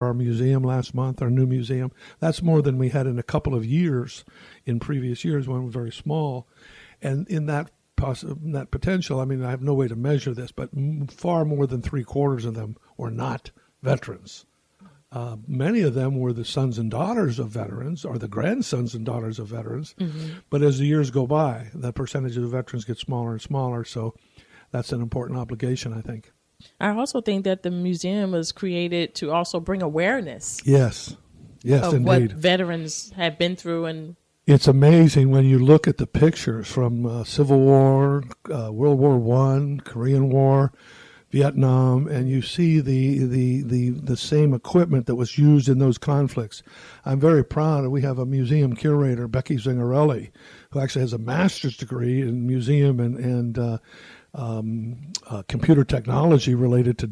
our museum last month, our new museum. That's more than we had in a couple of years in previous years when we were very small. And in that potential, I mean, I have no way to measure this, but far more than 3/4 of them were not veterans. Many of them were the sons and daughters of veterans or the grandsons and daughters of veterans. Mm-hmm. But as the years go by, the percentage of the veterans gets smaller and smaller. So that's an important obligation, I think. I also think that the museum was created to also bring awareness. Yes, of indeed. What veterans have been through. And it's amazing when you look at the pictures from Civil War, World War I, Korean War, Vietnam, and you see the same equipment that was used in those conflicts. I'm very proud. We have a museum curator, Becky Zingarelli, who actually has a master's degree in museum and computer technology related to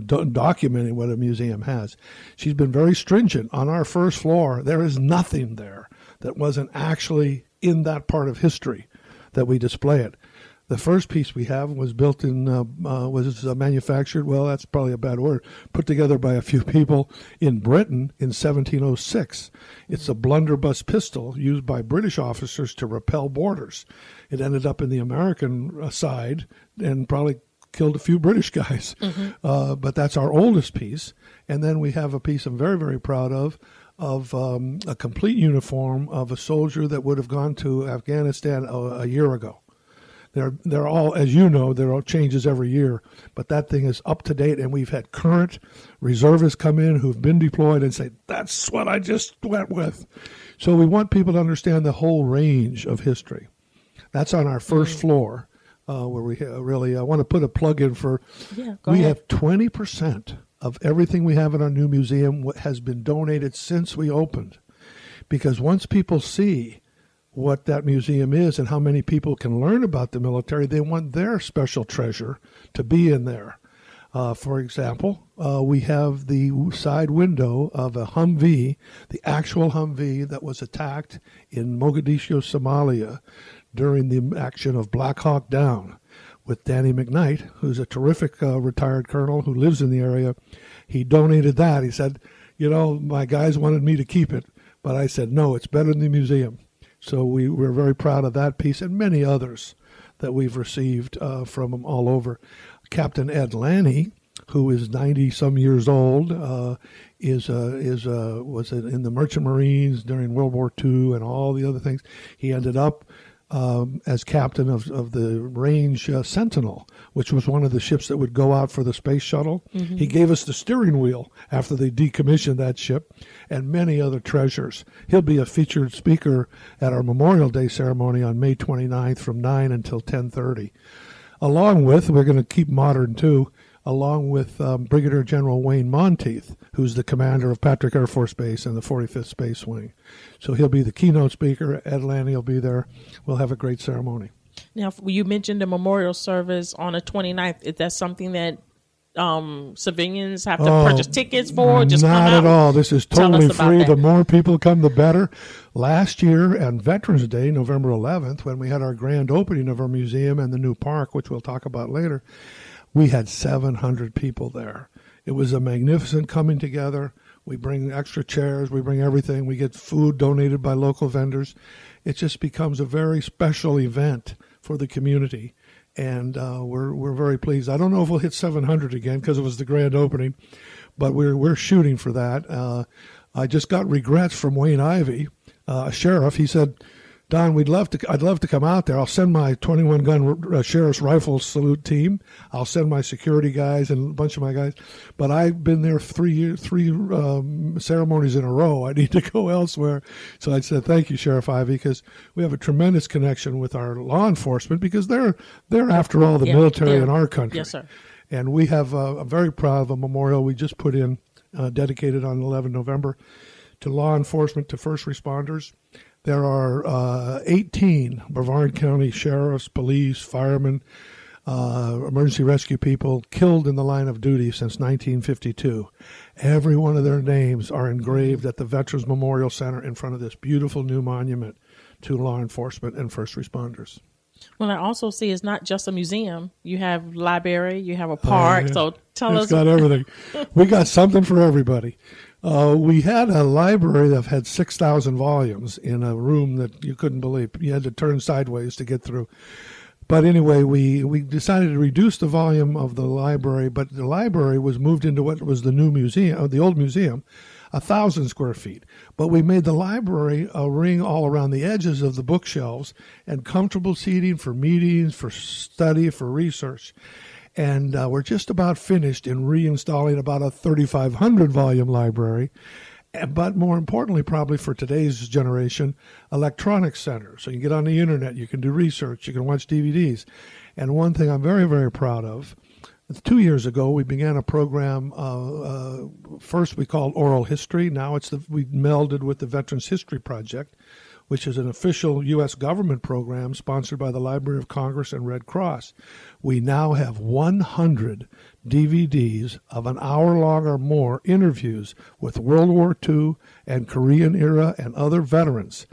documenting what a museum has. She's been very stringent. On our first floor, there is nothing there that wasn't actually in that part of history that we display it. The first piece we have was built in, was manufactured, well, that's probably a bad word, put together by a few people in Britain in 1706. It's a blunderbuss pistol used by British officers to repel boarders. It ended up in the American side and probably killed a few British guys. Mm-hmm. But that's our oldest piece. And then we have a piece I'm very, very proud of a complete uniform of a soldier that would have gone to Afghanistan a year ago. They're all, as you know, there are changes every year, but that thing is up to date, and we've had current reservists come in who've been deployed and say, that's what I just went with. So we want people to understand the whole range of history. That's on our first floor, where we really, I want to put a plug in for, we have 20% of everything we have in our new museum has been donated since we opened, because once people see what that museum is and how many people can learn about the military, they want their special treasure to be in there. For example, we have the side window of a Humvee, the actual Humvee that was attacked in Mogadishu, Somalia during the action of Black Hawk Down with Danny McKnight, who's a terrific retired colonel who lives in the area. He donated that. He said, my guys wanted me to keep it, but I said, no, it's better than the museum. So we're very proud of that piece and many others that we've received from them all over. Captain Ed Lanny, who is 90-some years old, was in the Merchant Marines during World War II and all the other things. He ended up as captain of the Range Sentinel, which was one of the ships that would go out for the space shuttle. Mm-hmm. He gave us the steering wheel after they decommissioned that ship, and many other treasures. He'll be a featured speaker at our Memorial Day ceremony on May 29th from 9 until 10:30. Along with, we're going to keep modern too, along with Brigadier General Wayne Monteith, who's the commander of Patrick Air Force Base and the 45th Space Wing. So he'll be the keynote speaker. Ed Lanny will be there. We'll have a great ceremony. Now, you mentioned the memorial service on the 29th. Is that something that civilians have to purchase tickets for? Just not at all. This is totally free. That. The more people come, the better. Last year on Veterans Day, November 11th, when we had our grand opening of our museum and the new park, which we'll talk about later, we had 700 people there. It was a magnificent coming together. We bring extra chairs. We bring everything. We get food donated by local vendors. It just becomes a very special event for the community. And we're very pleased. I don't know if we'll hit 700 again because it was the grand opening, but we're shooting for that. I just got regrets from Wayne Ivey, a sheriff. He said, Don, I'd love to come out there. I'll send my 21-gun sheriff's rifle salute team. I'll send my security guys and a bunch of my guys. But I've been there three ceremonies in a row. I need to go elsewhere. So I said, thank you, Sheriff Ivey, because we have a tremendous connection with our law enforcement because they're after all, the military in our country. Yes, sir. And we have I'm very proud of a memorial we just put in, dedicated on 11 November to law enforcement, to first responders. There are 18 Brevard County sheriffs, police, firemen, emergency rescue people killed in the line of duty since 1952. Every one of their names are engraved at the Veterans Memorial Center in front of this beautiful new monument to law enforcement and first responders. Well, I also see it's not just a museum. You have library, you have a park. So tell us. It's got everything. We got something for everybody. We had a library that had 6,000 volumes in a room that you couldn't believe. You had to turn sideways to get through. But anyway, we decided to reduce the volume of the library, but the library was moved into what was the new museum, the old museum, 1,000 square feet. But we made the library a ring all around the edges of the bookshelves and comfortable seating for meetings, for study, for research. And we're just about finished in reinstalling about a 3,500 volume library. But more importantly, probably for today's generation, electronic center. So you can get on the internet, you can do research, you can watch DVDs. And one thing I'm very, very proud of, 2 years ago, we began a program, first we called Oral History. Now we melded with the Veterans History Project, which is an official U.S. government program sponsored by the Library of Congress and Red Cross. We now have 100 DVDs of an hour long or more interviews with World War II and Korean era and other veterans.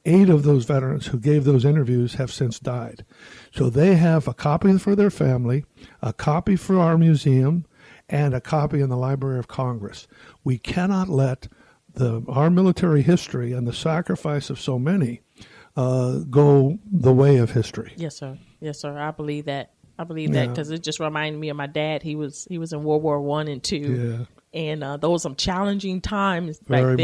8 of those veterans who gave those interviews have since died. So they have a copy for their family, a copy for our museum, and a copy in the Library of Congress. We cannot let our military history and the sacrifice of so many go the way of history. Yes, sir. Yes, sir. I believe that. That because it just reminded me of my dad. He was in World War I and II. Yeah. And those were some challenging times back then.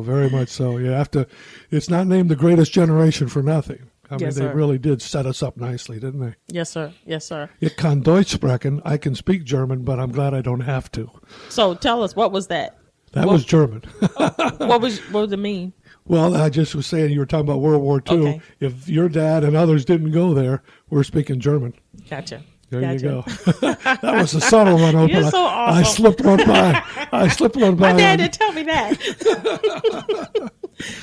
Very much so. You have to. It's not named the greatest generation for nothing. I mean, yes, they sir. really did set us up nicely, didn't they? Yes, sir. Yes, sir. Ich kann Deutsch sprechen. I can speak German, but I'm glad I don't have to. So tell us, what was that? That was German. What did it mean? Well, I just was saying, you were talking about World War II. Okay. If your dad and others didn't go there, we're speaking German. Gotcha. There you go. That was a subtle one, Opal. You're so awesome. I slipped one by. My dad didn't tell me that.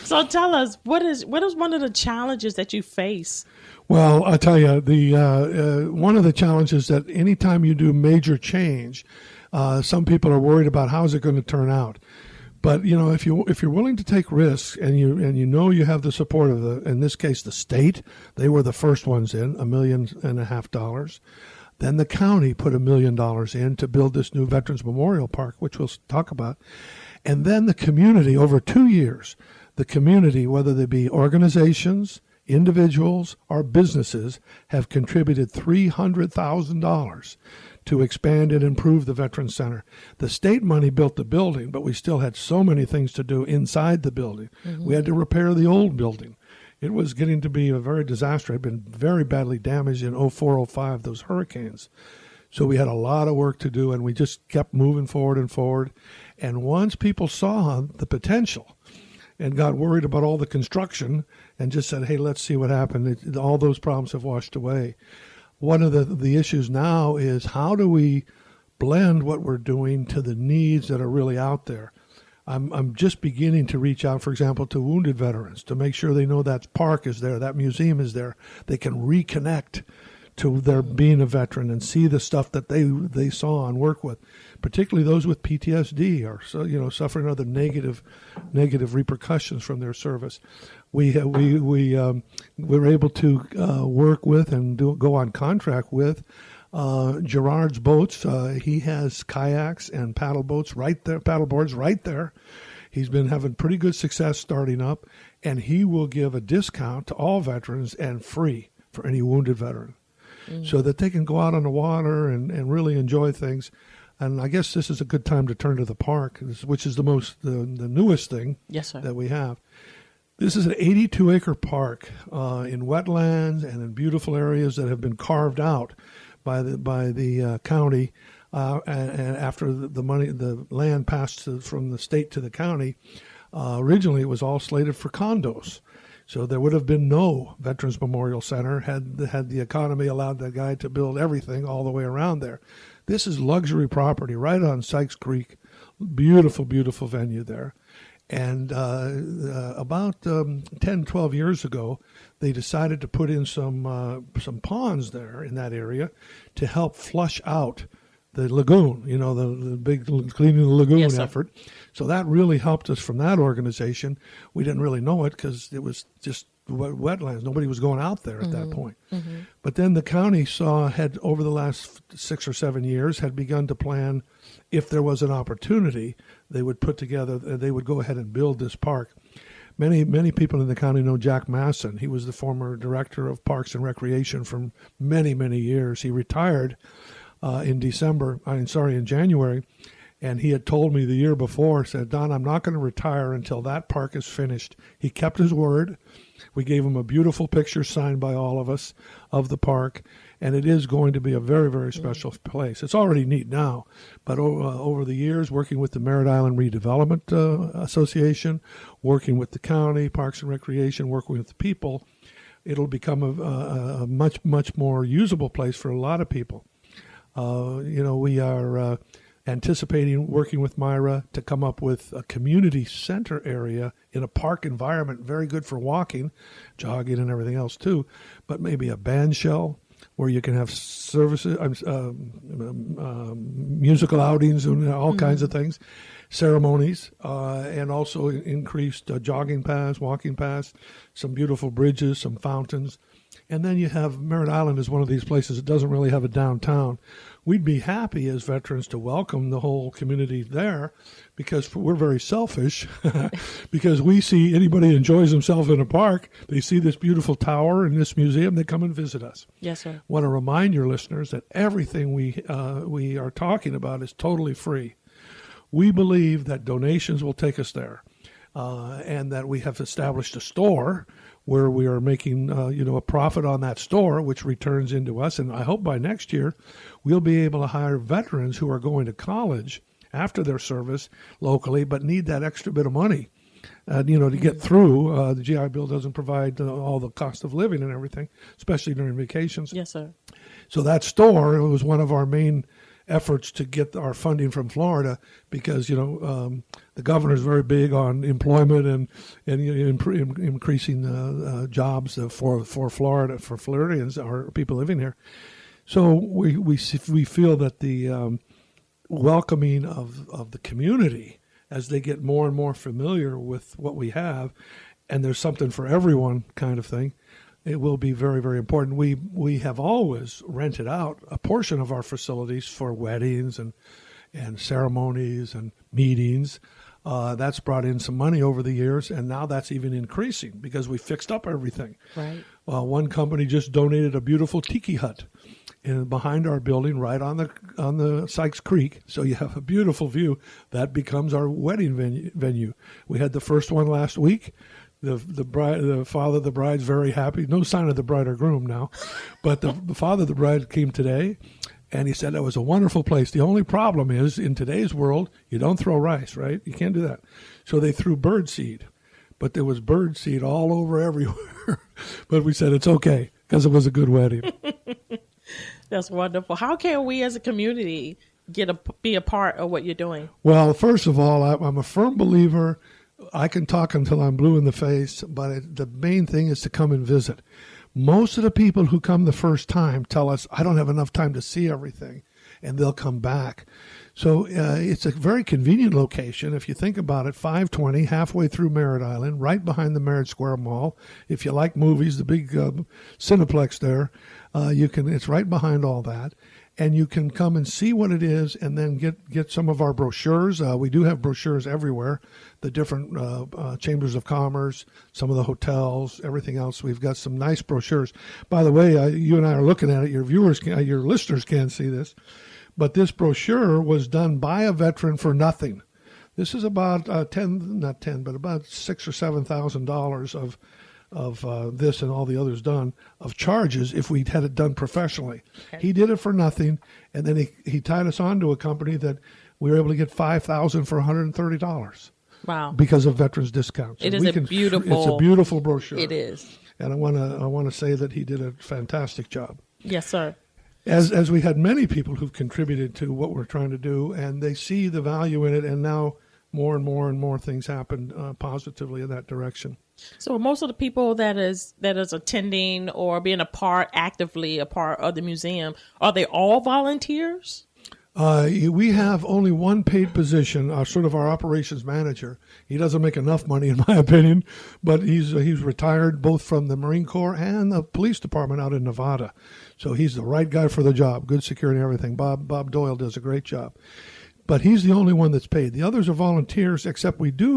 So tell us, what is one of the challenges that you face? Well, I'll tell you, one of the challenges that anytime you do major change, some people are worried about how's it going to turn out. But if you're willing to take risks and you know you have the support of in this case the state, they were the first ones in, $1.5 million. Then the county put $1 million in to build this new Veterans Memorial Park, which we'll talk about. And then the community, over 2 years, the community, whether they be organizations, individuals, or businesses, have contributed $300,000 to expand and improve the Veterans Center. The state money built the building, but we still had so many things to do inside the building. Mm-hmm. We had to repair the old building. It was getting to be a very disaster. It had been very badly damaged in 2004, 2005, those hurricanes. So we had a lot of work to do, and we just kept moving forward and forward. And once people saw the potential and got worried about all the construction and just said, hey, let's see what happened, all those problems have washed away. One of the issues now is how do we blend what we're doing to the needs that are really out there? I'm just beginning to reach out, for example, to wounded veterans to make sure they know that park is there, that museum is there. They can reconnect to their being a veteran and see the stuff that they saw and work with, particularly those with PTSD or suffering other negative repercussions from their service. We were able to work with and go on contract with Gerard's Boats. He has kayaks and paddle boards right there. He's been having pretty good success starting up, and he will give a discount to all veterans and free for any wounded veteran, so that they can go out on the water and really enjoy things. And I guess this is a good time to turn to the park, which is the newest thing that we have. This is an 82-acre park in wetlands and in beautiful areas that have been carved out by the county. And after the land passed from the state to the county, originally it was all slated for condos. So there would have been no Veterans Memorial Center had the economy allowed that guy to build everything all the way around there. This is luxury property right on Sykes Creek. Beautiful, beautiful venue there. And about 10, 12 years ago, they decided to put in some ponds there in that area to help flush out the lagoon, the big cleaning the lagoon Yes, effort. So that really helped us from that organization. We didn't really know it because it was just wetlands. Nobody was going out there at that point. Mm-hmm. But then the county had over the last 6 or 7 years, had begun to plan, if there was an opportunity, they would go ahead and build this park. Many people in the county know Jack Masson. He was the former director of Parks and Recreation for many, many years. He retired in January, and he had told me the year before, said, Don, I'm not going to retire until that park is finished. He kept his word. We gave him a beautiful picture signed by all of us of the park, and it is going to be a very, very special place. It's already neat now, but over the years, working with the Merritt Island Redevelopment Association, working with the county, Parks and Recreation, working with the people, it'll become a much, much more usable place for a lot of people. We are anticipating working with Myra to come up with a community center area in a park environment, very good for walking, jogging, and everything else too, but maybe a band shell where you can have services, musical outings and all kinds of things, ceremonies, and also increased jogging paths, walking paths, some beautiful bridges, some fountains. And then you have Merritt Island is one of these places that doesn't really have a downtown. We'd be happy as veterans to welcome the whole community there because we're very selfish because we see anybody that enjoys themselves in a park, they see this beautiful tower and this museum, they come and visit us. Yes, sir. Want to remind your listeners that everything we are talking about is totally free. We believe that donations will take us there and that we have established a store where we are making, a profit on that store, which returns into us. And I hope by next year, we'll be able to hire veterans who are going to college after their service locally, but need that extra bit of money, to get through. The GI Bill doesn't provide all the cost of living and everything, especially during vacations. Yes, sir. So that store was one of our main efforts to get our funding from Florida because, the governor is very big on employment and increasing jobs for Florida, for Floridians or people living here. So we feel that the welcoming of the community as they get more and more familiar with what we have, and there's something for everyone kind of thing, it will be very, very important. We have always rented out a portion of our facilities for weddings and ceremonies and meetings. That's brought in some money over the years, and now that's even increasing because we fixed up everything. Right. One company just donated a beautiful tiki hut behind our building, right on the Sykes Creek. So you have a beautiful view. That becomes our wedding venue. We had the first one last week. The father of the bride's very happy. No sign of the bride or groom now, but the father of the bride came today, and he said that was a wonderful place. The only problem is in today's world, you don't throw rice, right? You can't do that. So they threw bird seed, but there was bird seed all over everywhere. But we said it's okay because it was a good wedding. That's wonderful. How can we as a community be a part of what you're doing? Well, first of all, I'm a firm believer. I can talk until I'm blue in the face, but the main thing is to come and visit. Most of the people who come the first time tell us, I don't have enough time to see everything, and they'll come back. So it's a very convenient location. If you think about it, 520, halfway through Merritt Island, right behind the Merritt Square Mall. If you like movies, the big Cineplex there, it's right behind all that. And you can come and see what it is and then get some of our brochures. We do have brochures everywhere, the different chambers of commerce, some of the hotels, everything else. We've got some nice brochures. By the way, you and I are looking at it. Your listeners can't see this. But this brochure was done by a veteran for nothing. This is about about $6,000 or $7,000 of this and all the others done of charges if we had it done professionally. Okay. He did it for nothing, and then he tied us on to a company that we were able to get $5,000 for $130. Wow! Because of veterans discounts. It is beautiful. It's a beautiful brochure. It is, and I want to say that he did a fantastic job. Yes, sir. As we had many people who've contributed to what we're trying to do, and they see the value in it, and now more and more things happen positively in that direction. So most of the people that is attending or being actively a part of the museum, are they all volunteers? We have only one paid position, sort of our operations manager. He doesn't make enough money, in my opinion, but he's retired both from the Marine Corps and the police department out in Nevada. So he's the right guy for the job, good security and everything. Bob Doyle does a great job. But he's the only one that's paid. The others are volunteers, except we do